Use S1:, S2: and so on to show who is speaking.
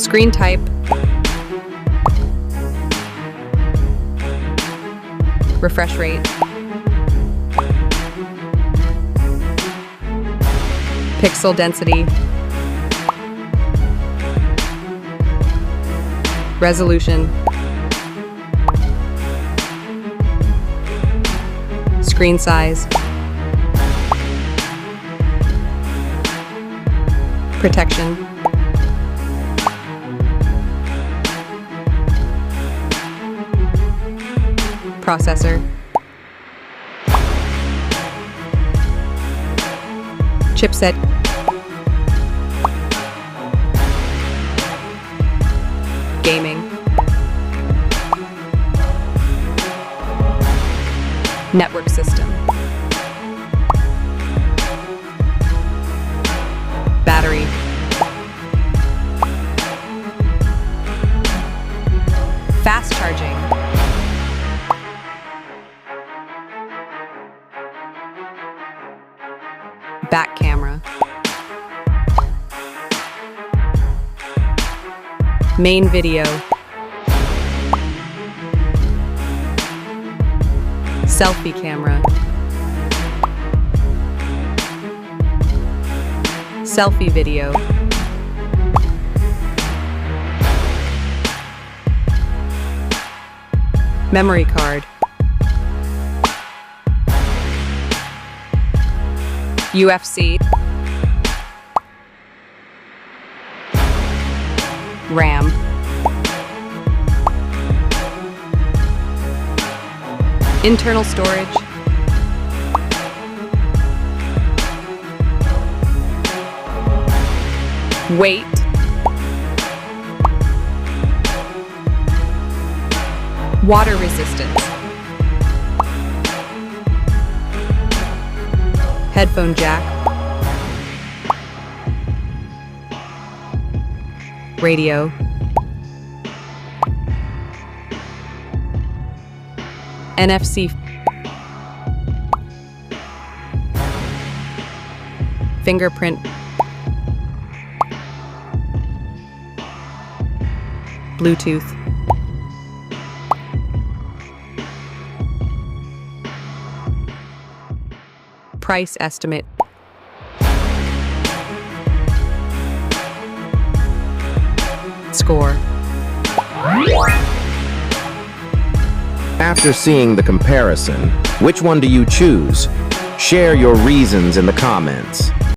S1: Screen type. Refresh rate. Pixel density. Resolution. Screen size. Protection. Processor. Chipset. Gaming. Network system. Battery. Fast charging. Back camera. Main video. Selfie camera. Selfie video. Memory card. UFC. RAM. Internal storage. Weight. Water resistance. Headphone jack. Radio. NFC. Fingerprint. Bluetooth. Price estimate. Score.
S2: After seeing the comparison, which one do you choose? Share your reasons in the comments.